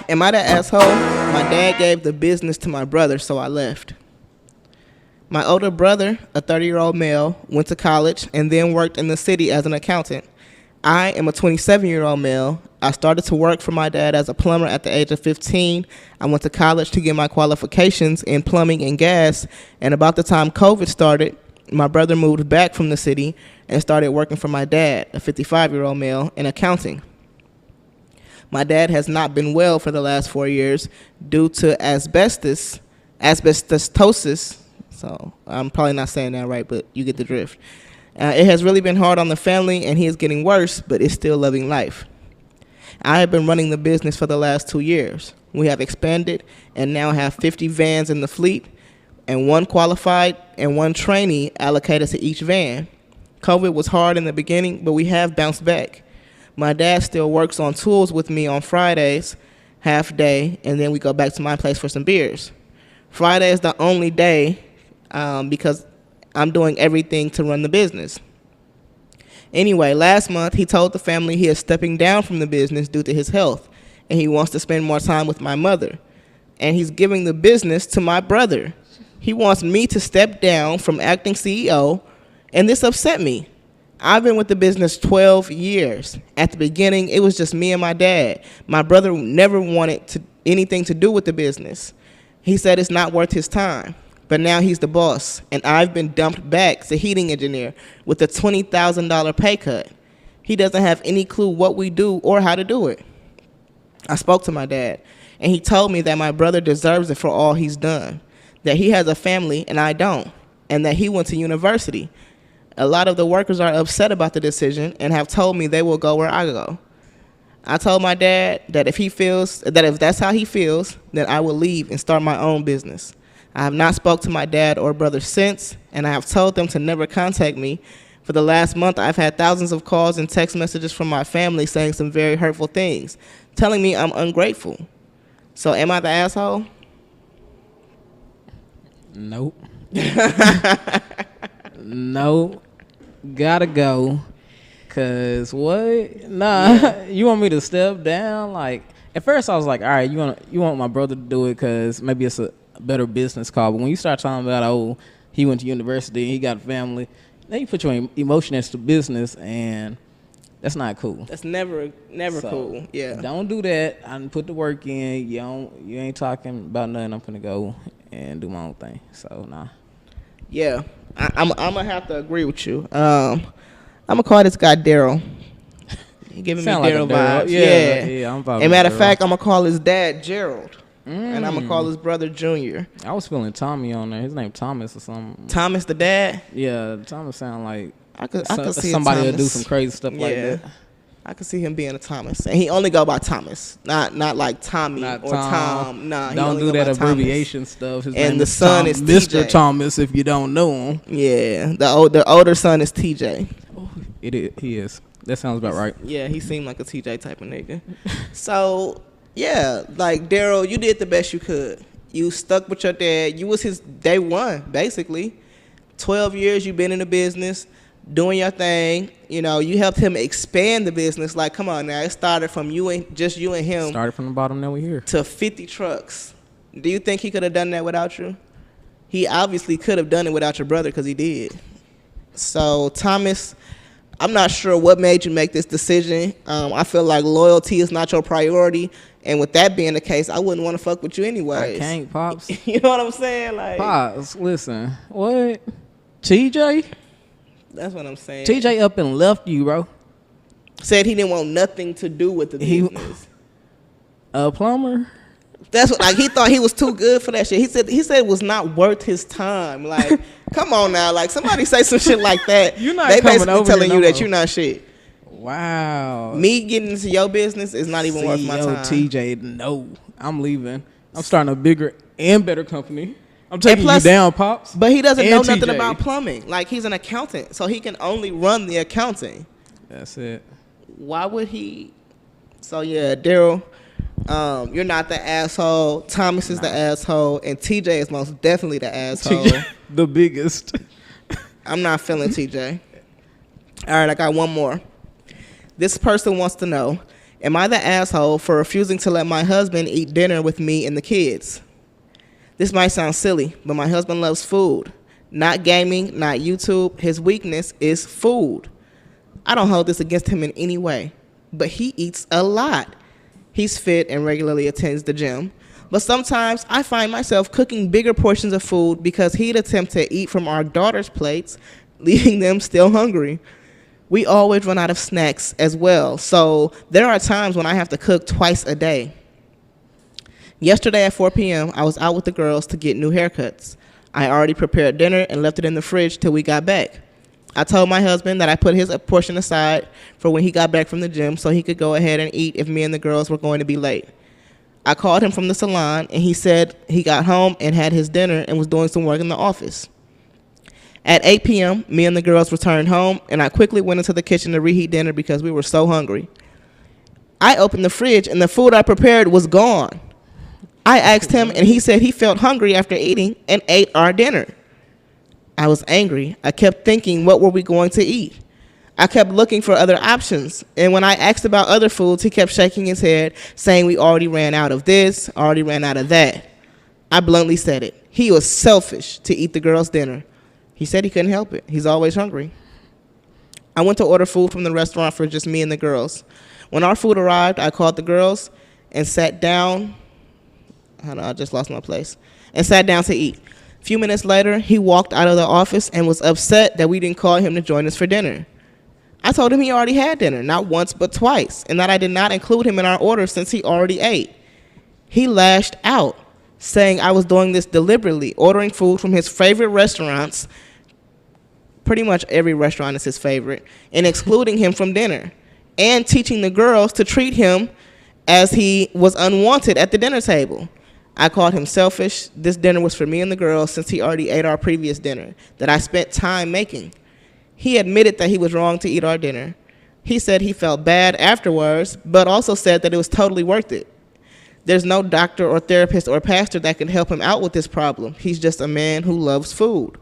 Am I the asshole? My dad gave the business to my brother, so I left. My older brother, a 30-year-old male, went to college and then worked in the city as an accountant. I am a 27-year-old male. I started to work for my dad as a plumber at the age of 15. I went to college to get my qualifications in plumbing and gas, and about the time COVID started, my brother moved back from the city and started working for my dad, a 55-year-old male, in accounting. My dad has not been well for the last 4 years due to asbestosis. So I'm probably not saying that right, but you get the drift. It has really been hard on the family, and he is getting worse, but is still loving life. I have been running the business for the last 2 years. We have expanded and now have 50 vans in the fleet, and 1 qualified and 1 trainee allocated to each van. COVID was hard in the beginning, but we have bounced back. My dad still works on tools with me on Fridays, half day, and then we go back to my place for some beers. Friday is the only day because I'm doing everything to run the business. Anyway, last month he told the family he is stepping down from the business due to his health, and he wants to spend more time with my mother. And he's giving the business to my brother. He wants me to step down from acting CEO, and this upset me. I've been with the business 12 years. At the beginning, it was just me and my dad. My brother never wanted anything to do with the business. He said it's not worth his time. But now he's the boss, and I've been dumped back as a heating engineer with a $20,000 pay cut. He doesn't have any clue what we do or how to do it. I spoke to my dad, and he told me that my brother deserves it for all he's done, that he has a family and I don't, and that he went to university. A lot of the workers are upset about the decision and have told me they will go where I go. I told my dad that if that's how he feels, then I will leave and start my own business. I have not spoke to my dad or brother since, and I have told them to never contact me. For the last month, I've had thousands of calls and text messages from my family saying some very hurtful things, telling me I'm ungrateful. So am I the asshole? Nope. No. Gotta go. Cause what? Nah. Yeah. You want me to step down? Like, at first I was like, all right, you want my brother to do it because maybe it's a better business call. But when you start talking about, he went to university and he got a family, then you put your emotion into business, and that's not cool. That's never cool. Yeah. Don't do that. I done put the work in. You ain't talking about nothing. I'm gonna go and do my own thing. So nah. Yeah. I'm gonna have to agree with you. I'm gonna call this guy Daryl. He giving me Daryl vibes. Yeah. I'm and matter of fact, I'm gonna call his dad Gerald. And I'm going to call his brother Junior. I was feeling Tommy on there. His name Thomas or something. Thomas the dad? Yeah, Thomas sound like I could see somebody that do some crazy stuff like that. I could see him being a Thomas. And he only go by Thomas. Not like Tommy or Tom. Nah, don't do that abbreviation stuff. His and the son is Mr. Thomas if you don't know him. Yeah, the older son is TJ. Oh, he is. That sounds about right. Yeah, he seemed like a TJ type of nigga. So... yeah, like Daryl, you did the best you could. You stuck with your dad. You was his day one, basically. 12 years you've been in the business, doing your thing. You know, you helped him expand the business. Like, come on now, it started from you and him. Started from the bottom, now we're here. To 50 trucks. Do you think he could have done that without you? He obviously could have done it without your brother because he did. So, Thomas, I'm not sure what made you make this decision. I feel like loyalty is not your priority. And with that being the case, I wouldn't want to fuck with you anyways. I can't, Pops. You know what I'm saying? Like, Pops, listen. What? TJ? That's what I'm saying. TJ up and left you, bro. Said he didn't want nothing to do with the business. A plumber? That's what, like, he thought he was too good for that shit. He said it was not worth his time. Like, come on now. Like, somebody say some shit like that. You're not they coming basically over telling here you that you're not shit. Wow. Me getting into your business is not even worth my time. TJ, no. I'm leaving. I'm starting a bigger and better company. I'm taking you down, Pops. But he doesn't know nothing about plumbing. Like, he's an accountant, so he can only run the accounting. That's it. Why would he? So, yeah, Daryl, you're not the asshole. Thomas is the asshole, and TJ is most definitely the asshole. TJ, the biggest. I'm not feeling TJ. All right, I got one more. This person wants to know, am I the asshole for refusing to let my husband eat dinner with me and the kids? This might sound silly, but my husband loves food. Not gaming, not YouTube. His weakness is food. I don't hold this against him in any way, but he eats a lot. He's fit and regularly attends the gym. But sometimes I find myself cooking bigger portions of food because he'd attempt to eat from our daughter's plates, leaving them still hungry. We always run out of snacks as well, so there are times when I have to cook twice a day. Yesterday at 4 p.m., I was out with the girls to get new haircuts. I already prepared dinner and left it in the fridge till we got back. I told my husband that I put his portion aside for when he got back from the gym so he could go ahead and eat if me and the girls were going to be late. I called him from the salon, and he said he got home and had his dinner and was doing some work in the office. At 8 p.m., me and the girls returned home, and I quickly went into the kitchen to reheat dinner because we were so hungry. I opened the fridge, and the food I prepared was gone. I asked him, and he said he felt hungry after eating and ate our dinner. I was angry. I kept thinking, what were we going to eat? I kept looking for other options, and when I asked about other foods, he kept shaking his head, saying we already ran out of this, already ran out of that. I bluntly said it. He was selfish to eat the girls' dinner. He said he couldn't help it. He's always hungry. I went to order food from the restaurant for just me and the girls. When our food arrived, I called the girls and sat down. I just lost my place. And sat down to eat. A few minutes later, he walked out of the office and was upset that we didn't call him to join us for dinner. I told him he already had dinner, not once but twice, and that I did not include him in our order since he already ate. He lashed out, saying I was doing this deliberately, ordering food from his favorite restaurants. Pretty much every restaurant is his favorite, and excluding him from dinner, and teaching the girls to treat him as he was unwanted at the dinner table. I called him selfish. This dinner was for me and the girls since he already ate our previous dinner that I spent time making. He admitted that he was wrong to eat our dinner. He said he felt bad afterwards, but also said that it was totally worth it. There's no doctor or therapist or pastor that can help him out with this problem. He's just a man who loves food.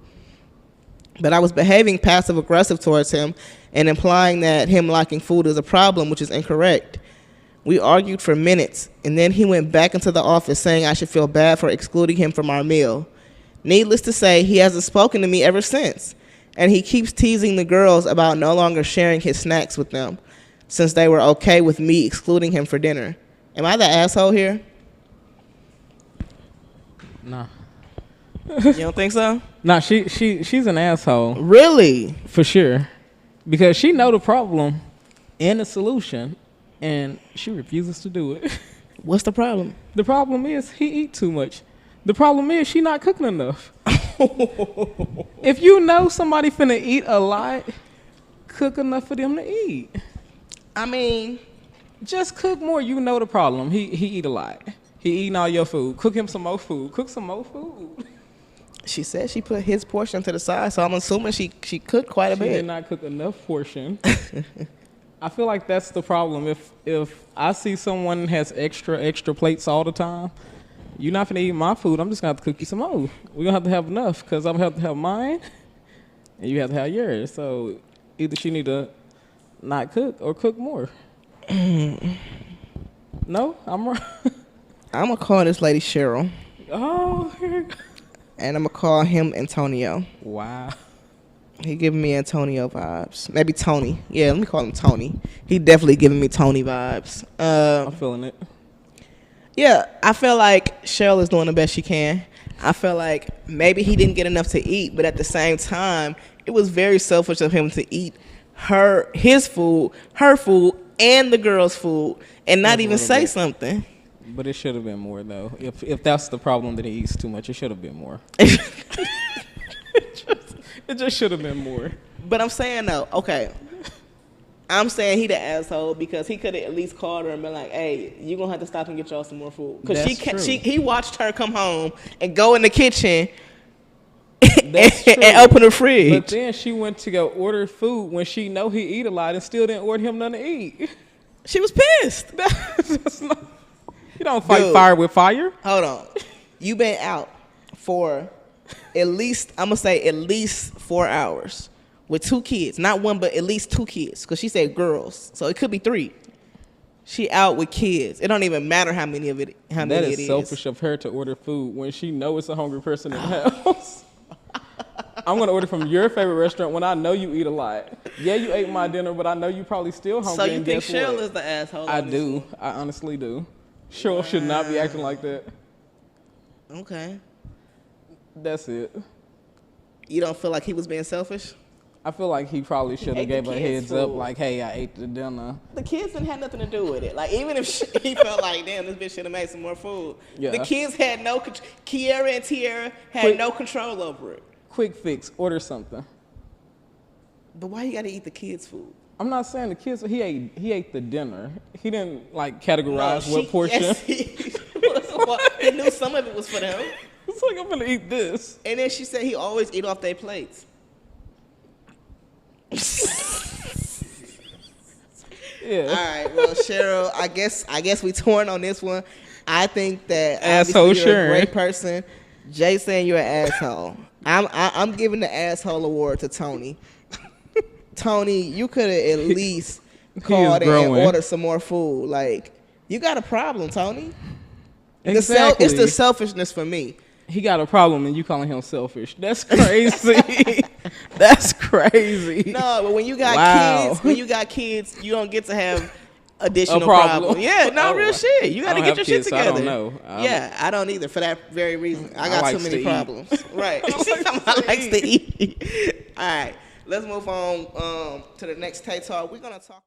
But I was behaving passive-aggressive towards him and implying that him liking food is a problem, which is incorrect. We argued for minutes, and then he went back into the office saying I should feel bad for excluding him from our meal. Needless to say, he hasn't spoken to me ever since, and he keeps teasing the girls about no longer sharing his snacks with them since they were okay with me excluding him for dinner. Am I the asshole here? Nah. You don't think so? Nah, she's an asshole. Really? For sure. Because she know the problem and the solution, and she refuses to do it. What's the problem? The problem is he eat too much. The problem is she not cooking enough. If you know somebody finna eat a lot, cook enough for them to eat. I mean, just cook more. You know the problem. He eat a lot. He eating all your food. Cook him some more food. Cook some more food. She said she put his portion to the side, so I'm assuming she cooked quite a bit. She did not cook enough portion. I feel like that's the problem. If I see someone has extra plates all the time, you're not gonna eat my food. I'm just gonna have to cook you some more. We're gonna have to have enough because I'm gonna have to have mine, and you have to have yours. So either she need to not cook or cook more. No, I'm wrong. I'm gonna call this lady Cheryl. Oh, and I'm gonna call him Antonio. Wow. He giving me Antonio vibes. Maybe Tony. Yeah, let me call him Tony. He definitely giving me Tony vibes. I'm feeling it. Yeah, I feel like Cheryl is doing the best she can. I feel like maybe he didn't get enough to eat, but at the same time, it was very selfish of him to eat his food, her food, and the girl's food, and not even say something. But it should have been more, though. If that's the problem that he eats too much, it should have been more. It just should have been more. But I'm saying, though, okay. I'm saying he the asshole because he could have at least called her and been like, hey, you're going to have to stop and get y'all some more food. Because he watched her come home and go in the kitchen and open the fridge. But then she went to go order food when she know he eat a lot and still didn't order him nothing to eat. She was pissed. You don't fight fire with fire. Hold on. You been out for at least 4 hours with 2 kids, not one, but at least 2 kids, because she said girls, so it could be 3. She out with kids. It don't even matter how many it is. That is selfish of her to order food when she know it's a hungry person in the house. I'm going to order from your favorite restaurant when I know you eat a lot. Yeah, you ate my dinner, but I know you probably still hungry. So you think Cheryl is the asshole? I do. I honestly do. Cheryl should not be acting like that. Okay. That's it. You don't feel like he was being selfish? I feel like he probably should have gave her a heads up, like, hey, I ate the dinner. The kids didn't have nothing to do with it. Like, even if he felt like, damn, this bitch should have made some more food. Yeah. The kids had no control. Kiera and Tiara had no control over it. Quick fix, order something. But why you gotta eat the kids' food? I'm not saying the kids. He ate the dinner. He didn't like categorize what portion. Yes, he knew some of it was for them. It's like, I'm gonna eat this. And then she said he always eat off their plates. Yeah. All right. Well, Cheryl, I guess we torn on this one. I think that asshole you're a great person. Jay saying you're an asshole. I'm giving the asshole award to Tony. Tony, you could have at least called and ordered some more food. Like, you got a problem, Tony. Exactly. It's the selfishness for me. He got a problem and you calling him selfish. That's crazy. That's crazy. No, but when you got kids, you don't get to have additional problems. Yeah, no, real shit. You got to get your shit together. So I don't know. I don't either for that very reason. I got too many problems. Right. I likes to eat. All right. Let's move on to the next Tay Talk. We're going to talk.